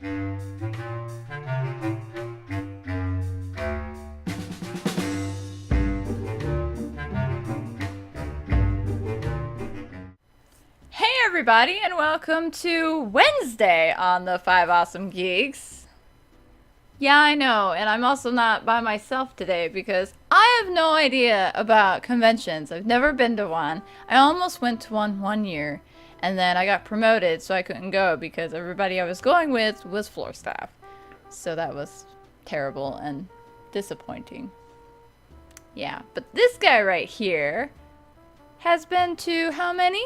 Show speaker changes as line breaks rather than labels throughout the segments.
Hey everybody, and welcome to Wednesday on the Five Awesome Geeks. Yeah, I know, and I'm also not by myself today because I have no idea about conventions. I've never been to one. I almost went to one year, and then I got promoted, so I couldn't go because everybody I was going with was floor staff. So that was terrible and disappointing. Yeah, but this guy right here has been to how many?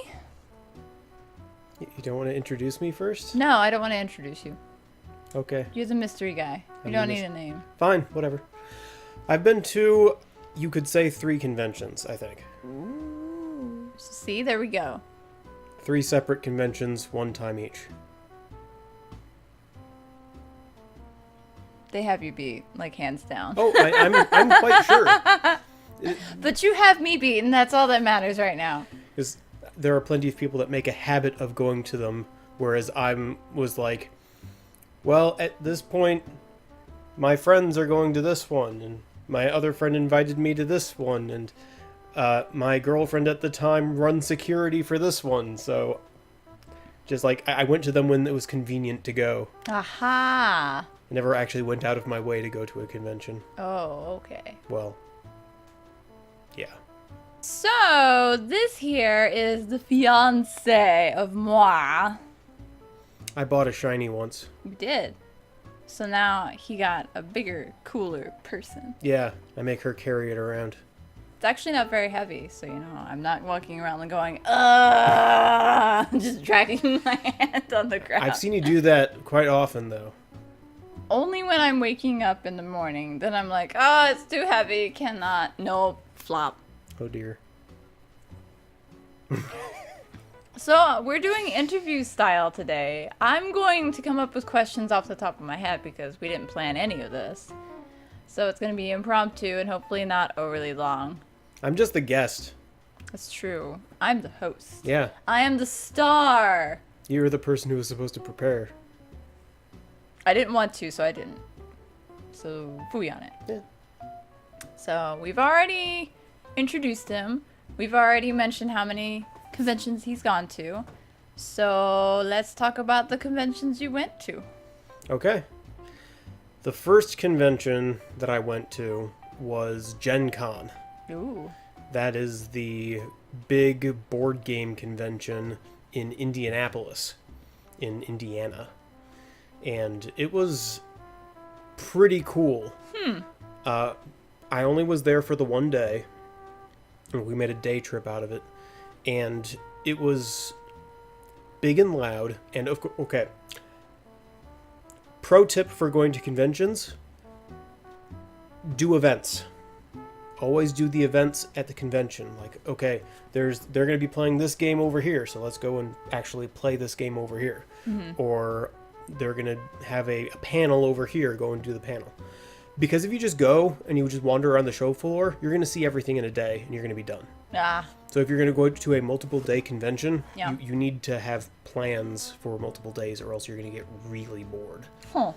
You don't want to introduce me first?
No, I don't want to introduce you.
Okay.
You're the mystery guy. You don't need a name.
Fine, whatever. I've been to, you could say, 3 conventions, I think.
Ooh. See, there we go.
3 separate conventions, 1 time each.
They have you beat, like, hands down.
Oh, I'm quite sure.
But you have me beat, and that's all that matters right now.
Because there are plenty of people that make a habit of going to them, whereas was like, well, at this point, my friends are going to this one, and my other friend invited me to this one, and my girlfriend at the time runs security for this one, so just like, I went to them when it was convenient to go.
Aha!
I never actually went out of my way to go to a convention.
Oh, okay.
Well, yeah.
So, this here is the fiancé of moi.
I bought a shiny once.
You did. So now he got a bigger, cooler person.
Yeah, I make her carry it around.
It's actually not very heavy, so you know, I'm not walking around and going, just dragging my hand on the ground.
I've seen you do that quite often, though.
Only when I'm waking up in the morning, then I'm like, oh, it's too heavy, cannot, nope, flop.
Oh dear.
So, we're doing interview style today. I'm going to come up with questions off the top of my head because we didn't plan any of this. So it's going to be impromptu and hopefully not overly long.
I'm just the guest.
That's true. I'm the host.
Yeah.
I am the star.
You're the person who was supposed to prepare.
I didn't want to, so I didn't. So, fooey on it.
Yeah.
So, we've already introduced him. We've already mentioned how many conventions he's gone to. So, let's talk about the conventions you went to.
Okay. The first convention that I went to was Gen Con.
Ooh.
That is the big board game convention in Indianapolis, in Indiana. And it was pretty cool. I only was there for the one day. We made a day trip out of it. And it was big and loud. And of course, okay. Pro tip for going to conventions: do events. Always do the events at the convention. Like, okay, they're going to be playing this game over here, so let's go and actually play this game over here. Mm-hmm. Or they're going to have a panel over here, go and do the panel. Because if you just go and you just wander around the show floor, you're going to see everything in a day, and you're going to be done.
Ah.
So if you're going to go to a multiple day convention,
yeah.
you need to have plans for multiple days, or else you're going to get really bored.
Huh.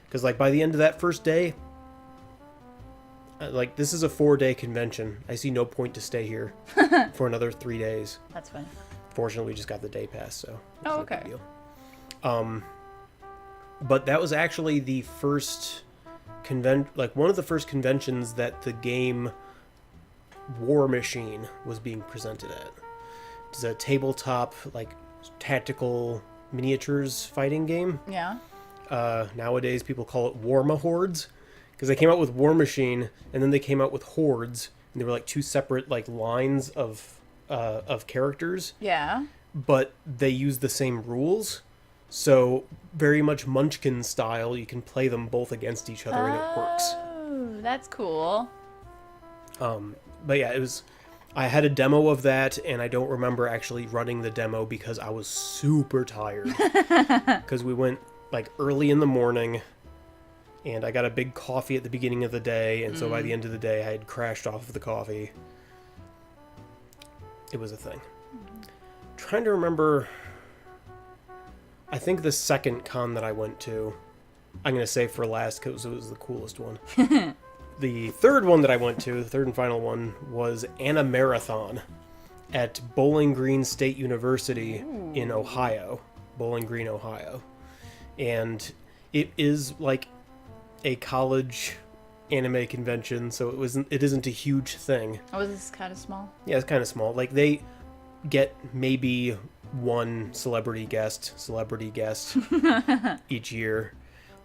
Because like by the end of that first day, like this is a 4-day convention. I see no point to stay here for another 3 days.
That's fine.
Fortunately, we just got the day pass, so it's
no
big deal. But that was actually the first one of the first conventions that the game War Machine was being presented at. It's a tabletop, like, tactical miniatures fighting game.
Yeah.
Nowadays, people call it Warmahordes, because they came out with War Machine, and then they came out with Hordes, and they were like 2 separate like lines of characters.
Yeah.
But they use the same rules, so very much Munchkin style. You can play them both against each other, and it works.
Oh, that's cool.
But yeah, I had a demo of that, and I don't remember actually running the demo because I was super tired. Because we went like early in the morning, and I got a big coffee at the beginning of the day, and so by the end of the day, I had crashed off of the coffee. It was a thing. Trying to remember I think the second con that I went to, I'm going to say for last because it was the coolest one. The third one that I went to, the third and final one, was Anna Marathon at Bowling Green State University in Ohio. Bowling Green, Ohio. And it is like a college anime convention, so it isn't a huge thing.
Oh, is this kind of small?
Yeah, it's kind of small. Like, they get maybe one celebrity guest each year.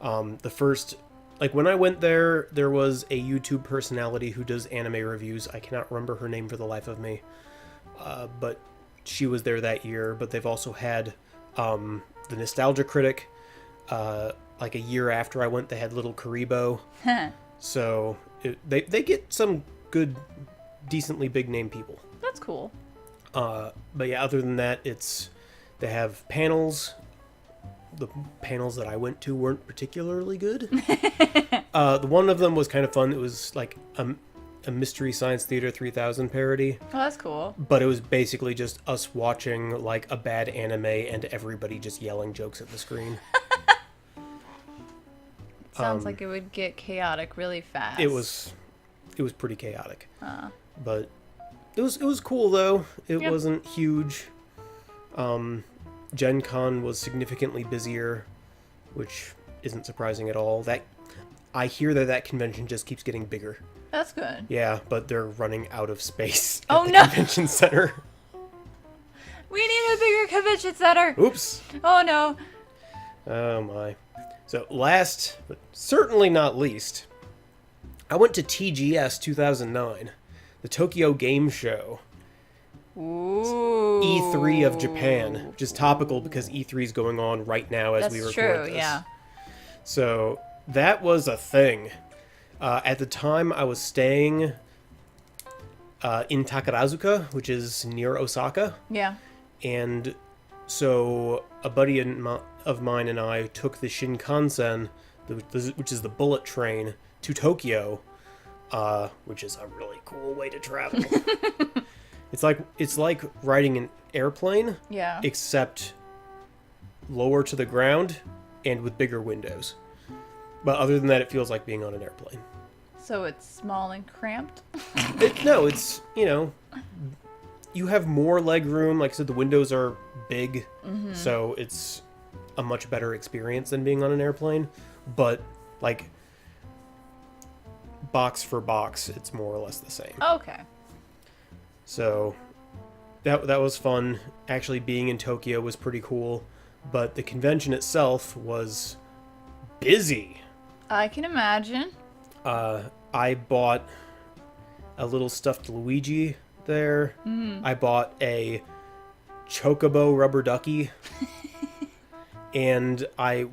The first, like, when I went there was a YouTube personality who does anime reviews. I cannot remember her name for the life of me, but she was there that year. But they've also had the Nostalgia Critic. Like a year after I went, they had Little Karibo. So they get some good, decently big name people.
That's cool.
But yeah, other than that, they have panels. The panels that I went to weren't particularly good. The one of them was kind of fun. It was like a Mystery Science Theater 3000 parody.
Oh, that's cool.
But it was basically just us watching like a bad anime and everybody just yelling jokes at the screen.
Sounds like it would get chaotic really fast.
It was pretty chaotic. But it was cool though. It wasn't huge. Gen Con was significantly busier, which isn't surprising at all. I hear that convention just keeps getting bigger.
That's good.
Yeah, but they're running out of space
at
the
no!
convention center.
We need a bigger convention center.
Oops.
Oh no.
Oh my. So last, but certainly not least, I went to TGS 2009, the Tokyo Game Show.
Ooh.
E3 of Japan, which is topical because E3 is going on right now as we record
That's true,
this.
yeah.
So that was a thing. At the time, I was staying in Takarazuka, which is near Osaka.
Yeah.
And so a buddy of mine and I took the Shinkansen, which is the bullet train, to Tokyo, which is a really cool way to travel. It's like riding an airplane,
yeah,
except lower to the ground and with bigger windows. But other than that, it feels like being on an airplane.
So it's small and cramped?
No, it's, you have more leg room. Like I said, the windows are big, so it's a much better experience than being on an airplane. But, like, box for box, it's more or less the same.
Okay.
So that was fun. Actually, being in Tokyo was pretty cool, but the convention itself was busy.
I can imagine.
I bought a little stuffed Luigi there. I bought a Chocobo rubber ducky. And I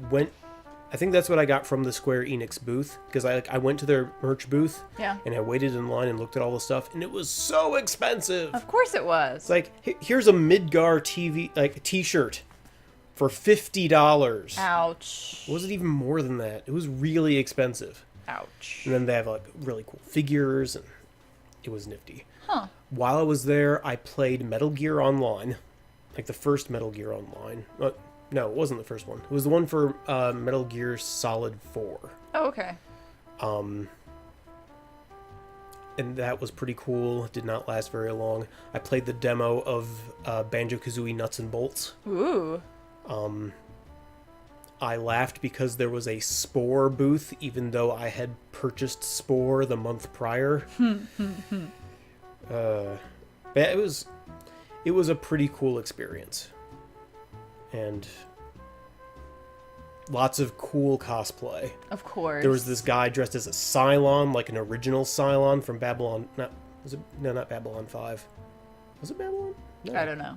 think that's what I got from the Square Enix booth, because I went to their merch booth,
yeah,
and I waited in line and looked at all the stuff, and it was so expensive.
Of course it was.
It's like, here's a Midgar TV, like, a t-shirt for $50.
Ouch.
Was it even more than that? It was really expensive.
Ouch.
And then they have, like, really cool figures, and it was nifty.
Huh.
While I was there, I played Metal Gear Online, like the first Metal Gear Online. No, it wasn't the first one. It was the one for Metal Gear Solid 4.
Oh, okay.
And that was pretty cool. It did not last very long. I played the demo of Banjo-Kazooie Nuts and Bolts.
Ooh.
I laughed because there was a Spore booth, even though I had purchased Spore the month prior. It was a pretty cool experience. And lots of cool cosplay.
Of course.
There was this guy dressed as a Cylon, like an original Cylon from Babylon. Not Babylon 5. Was it Babylon? No.
I don't know.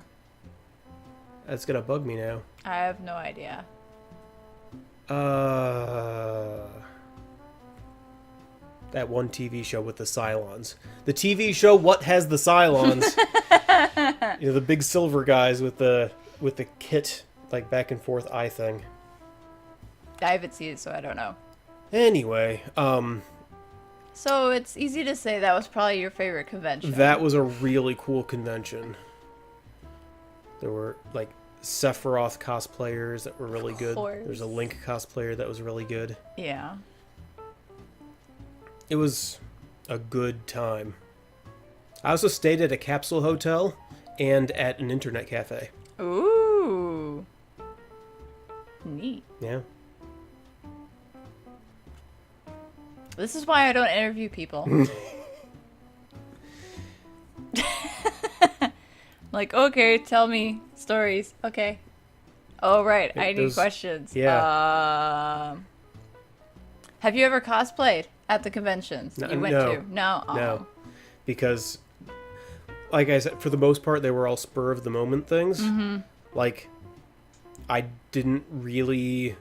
That's gonna bug me now.
I have no idea.
That one TV show with the Cylons. The TV show What Has the Cylons? The big silver guys with the kit, like, back and forth eye thing.
I haven't seen it, so I don't know.
Anyway,
So it's easy to say that was probably your favorite convention.
that was a really cool convention. There were, like, Sephiroth cosplayers that were really good.
course.
There's a Link cosplayer that was really good.
Yeah.
It was a good time. I also stayed at a capsule hotel and at an internet cafe.
Ooh. Neat.
Yeah.
This is why I don't interview people. Like, okay, tell me stories. Okay. Oh, right. I need questions.
Yeah.
Have you ever cosplayed at the conventions you went to? No. Oh.
No. Because, like I said, for the most part, they were all spur of the moment things.
Mm-hmm.
Like, I didn't really...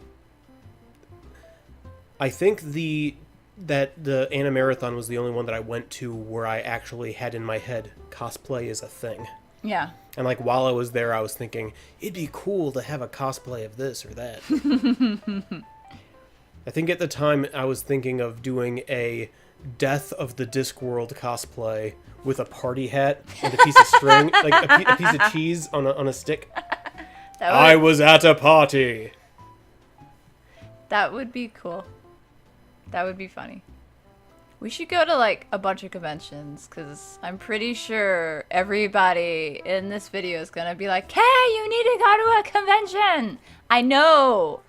I think that the Animarathon was the only one that I went to where I actually had in my head cosplay is a thing.
Yeah.
And like while I was there, I was thinking it'd be cool to have a cosplay of this or that. I think at the time I was thinking of doing a Death of the Discworld cosplay with a party hat and a piece of string, like a piece of cheese on a stick. I was at a party.
That would be cool. That would be funny. We should go to like a bunch of conventions because I'm pretty sure everybody in this video is going to be like, hey, you need to go to a convention. I know.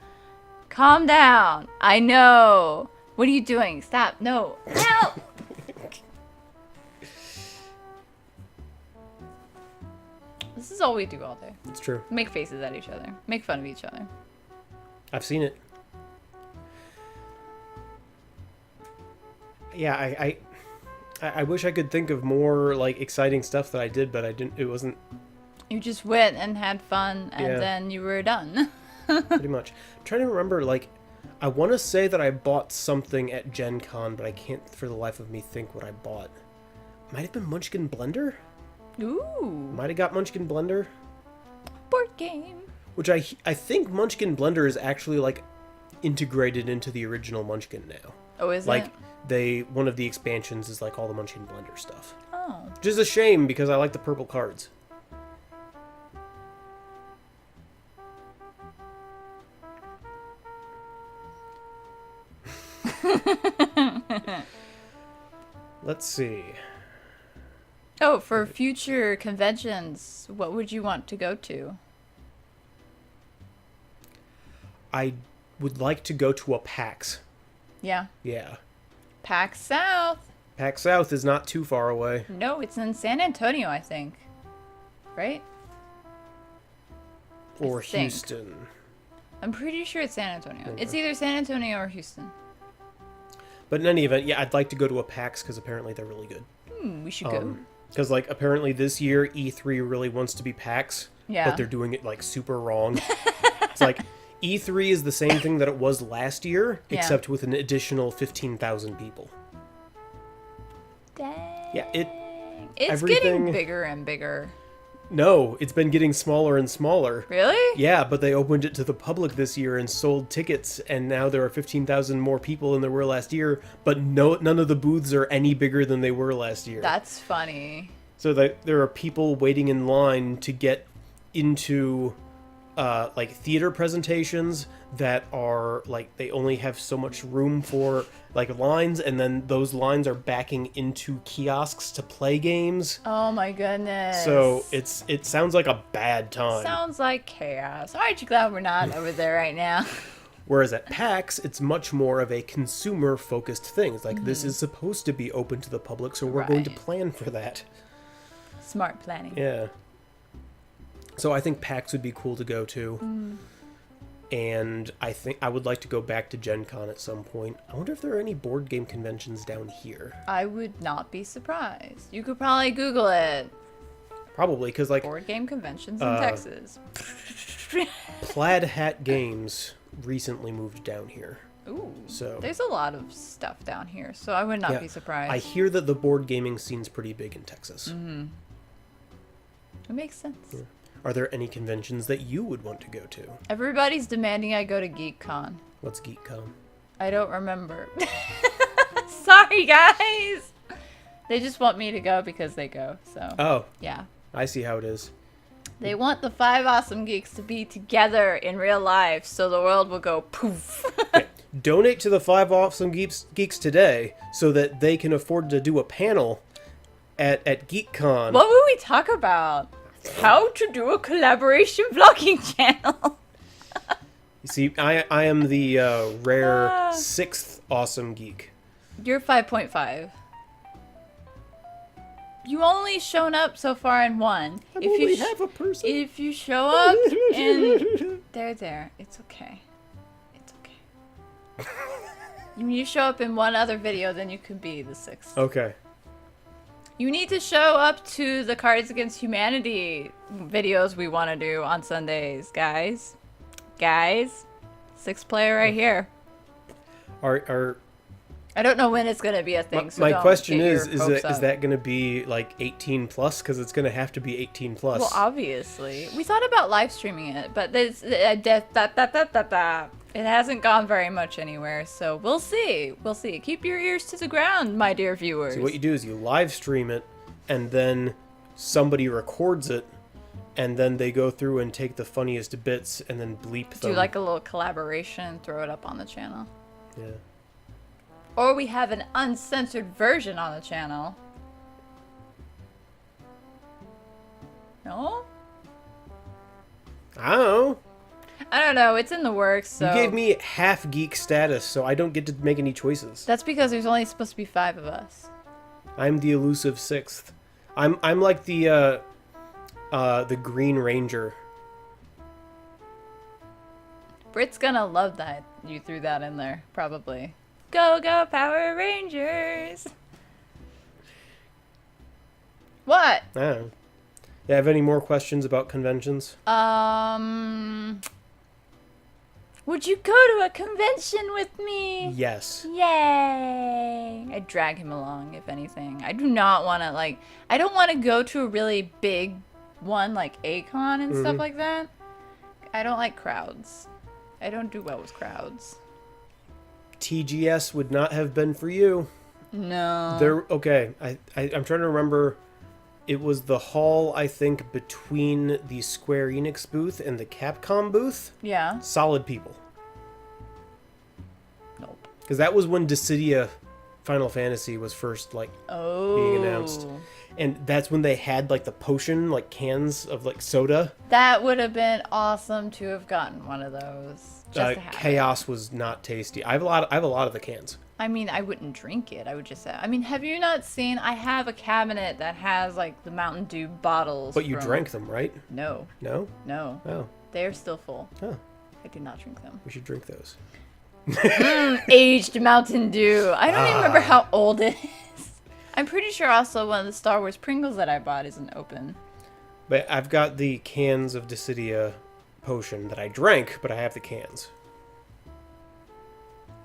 Calm down. I know. What are you doing? Stop. No. Help. This is all we do all day.
It's true.
Make faces at each other. Make fun of each other.
I've seen it. Yeah, I wish I could think of more like exciting stuff that I did, but I didn't. It wasn't.
You just went and had fun, and then you were done.
Pretty much. I'm trying to remember. Like, I want to say that I bought something at Gen Con, but I can't for the life of me think what I bought. Might have been Munchkin Blender.
Ooh.
Might have got Munchkin Blender.
Board game.
Which I think Munchkin Blender is actually like integrated into the original Munchkin now.
Oh, is
like,
it?
One of the expansions is like all the Munchkin Blender stuff.
Oh.
Which is a shame because I like the purple cards. Let's see.
Oh, for future conventions, what would you want to go to?
I would like to go to a PAX.
Yeah.
Yeah.
PAX South.
PAX South is not too far away.
No, it's in San Antonio, I think. Right?
Or
I think.
Houston.
I'm pretty sure it's San Antonio.
Okay.
It's either San Antonio or Houston.
But in any event, yeah, I'd like to go to a PAX because apparently they're really good.
We should go.
Because, like, apparently this year E3 really wants to be PAX.
Yeah.
But they're doing it, like, super wrong. It's like, E3 is the same thing that it was last year, except with an additional 15,000 people.
Dang.
Yeah,
It's getting bigger and bigger.
No, it's been getting smaller and smaller.
Really?
Yeah, but they opened it to the public this year and sold tickets, and now there are 15,000 more people than there were last year, but none of the booths are any bigger than they were last year.
That's funny.
So there are people waiting in line to get into like theater presentations that are like they only have so much room for like lines, and then those lines are backing into kiosks to play games.
Oh my goodness.
So it sounds like a bad time.
Sounds like chaos. Aren't you glad we're not over there right now?
Whereas at PAX, it's much more of a consumer-focused thing. It's like, this is supposed to be open to the public, so we're going to plan for that.
Smart planning.
Yeah. So I think PAX would be cool to go to. And I think I would like to go back to Gen Con at some point. I wonder if there are any board game conventions down here.
I would not be surprised. You could probably Google it.
Probably, because like...
Board game conventions in Texas.
Plaid Hat Games recently moved down here.
Ooh.
So
there's a lot of stuff down here, so I would not be surprised.
I hear that the board gaming scene's pretty big in Texas.
It makes sense.
Yeah. Are there any conventions that you would want to go to?
Everybody's demanding I go to GeekCon.
What's GeekCon?
I don't remember. Sorry, guys. They just want me to go because they go, so.
Oh.
Yeah.
I see how it is.
They want the 5Awesome Geeks to be together in real life so the world will go poof.
Donate to the FiveAwesomeGeeks today so that they can afford to do a panel at GeekCon.
What would we talk about? How to do a collaboration vlogging channel.
You see, I am the rare 6th awesome geek.
You're 5.5. You only shown up so far in one.
I only have a person.
If you show up in... There. It's okay. It's okay. When you show up in one other video, then you can be the 6th.
Okay.
You need to show up to the Cards Against Humanity videos we want to do on Sundays, guys. Guys. 6th player right here. I don't know when it's going to be a thing. So
my question is that going to be like 18 plus? Because it's going to have to be 18 plus.
Well, obviously. We thought about live streaming it, but it hasn't gone very much anywhere. So we'll see. We'll see. Keep your ears to the ground, my dear viewers.
So what you do is you live stream it, and then somebody records it, and then they go through and take the funniest bits and then bleep them.
Do like a little collaboration, throw it up on the channel.
Yeah.
Or we have an uncensored version on the channel. No?
I
don't know. It's in the works, so...
You gave me half geek status, so I don't get to make any choices.
That's because there's only supposed to be 5 of us.
I'm the elusive 6th. I'm like the Green Ranger.
Britt's gonna love that you threw that in there, probably. Go, go, Power Rangers! What?
I don't know. You have any more questions about conventions?
Would you go to a convention with me?
Yes.
Yay! I'd drag him along, if anything. I do not want to, like... I don't want to go to a really big one, like A-Con and stuff like that. I don't like crowds. I don't do well with crowds.
TGS would not have been for you.
No.
Okay. I'm trying to remember. It was the hall, I think, between the Square Enix booth and the Capcom booth.
Yeah.
Solid people.
Nope.
Because that was when Dissidia Final Fantasy was first, like, being announced. And that's when they had, like, the potion, like, cans of, like, soda.
That would have been awesome to have gotten one of those. Just to have
Chaos was not tasty. I have a lot of the cans.
I mean, I wouldn't drink it. I would just say... I mean, have you not seen... I have a cabinet that has, like, the Mountain Dew bottles.
But you drank them, right?
No.
No?
No.
Oh.
They're still full.
Huh.
I did not drink them.
We should drink those.
Aged Mountain Dew. I don't even remember how old it is. I'm pretty sure also one of the Star Wars Pringles that I bought isn't open.
But I've got the cans of Dissidia potion that I drank, but I have the cans.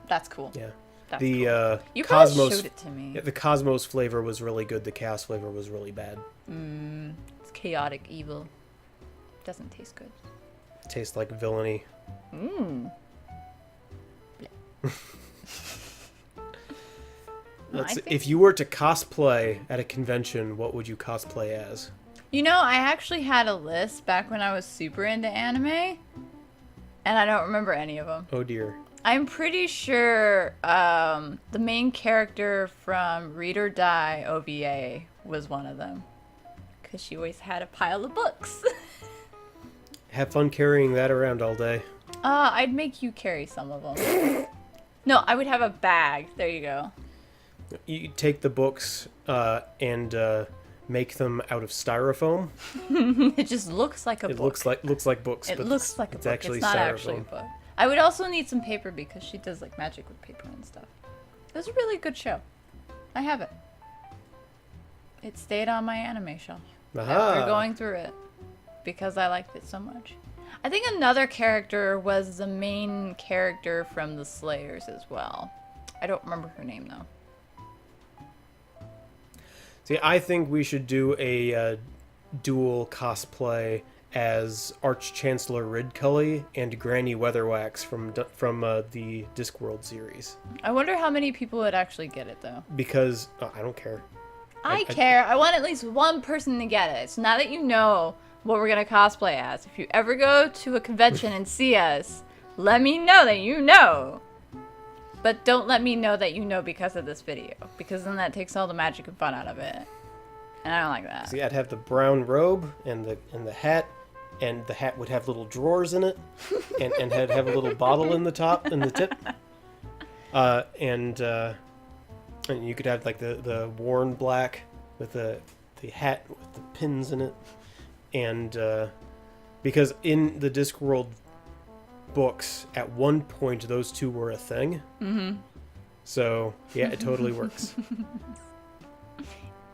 That's cool.
Yeah.
That's
the
cool. You
Cosmos
showed it to me.
Yeah, the Cosmos flavor was really good. The Chaos flavor was really bad.
It's chaotic evil. Doesn't taste good.
Tastes like villainy. If you were to cosplay at a convention, what would you cosplay as?
You know, I actually had a list back when I was super into anime, and I don't remember any of them.
Oh dear.
I'm pretty sure the main character from Read or Die OVA was one of them, because she always had a pile of books.
Have fun carrying that around all day.
I'd make you carry some of them. No, I would have a bag. There you go.
You take the books and make them out of styrofoam.
It just looks like a book.
It looks like books.
It looks like a book.
Actually
it's not
styrofoam.
actually a book. I would also need some paper because she does like magic with paper and stuff. It was a really good show. I have it. It stayed on my anime shelf after going through it because I liked it so much. I think another character was the main character from the Slayers as well. I don't remember her name though.
See, I think we should do a dual cosplay as Arch-Chancellor Ridcully and Granny Weatherwax from the Discworld series.
I wonder how many people would actually get it though.
Because I don't care.
I care. I want at least one person to get it. So now that you know what we're gonna cosplay as. If you ever go to a convention and see us, let me know that you know. But don't let me know that you know because of this video, because then that takes all the magic and fun out of it. And I don't like that.
See, I'd have the brown robe and the hat, and the hat would have little drawers in it, and have a little bottle in the top, in the tip. And you could have like the worn black with the hat with the pins in it, and because in the Discworld books, at one point those two were a thing. Mm-hmm. So yeah, it totally works.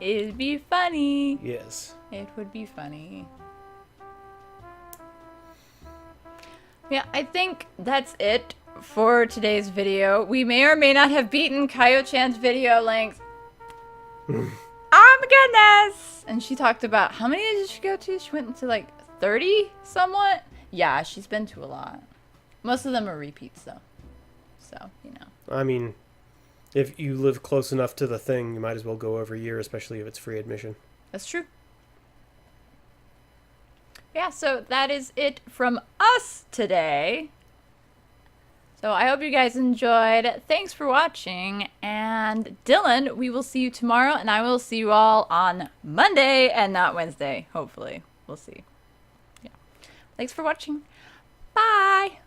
It'd be funny.
Yes.
It would be funny. Yeah, I think that's it for today's video. We may or may not have beaten Kio-chan's video length. Oh my goodness! And she talked about, how many did she go to? She went to like 30 somewhat? Yeah, she's been to a lot. Most of them are repeats though. So, you know.
I mean, if you live close enough to the thing, you might as well go every year, especially if it's free admission.
That's true. Yeah, so that is it from us today. So I hope you guys enjoyed. Thanks for watching. And Dylan, we will see you tomorrow, and I will see you all on Monday and not Wednesday, hopefully. We'll see. Yeah. Thanks for watching. Bye.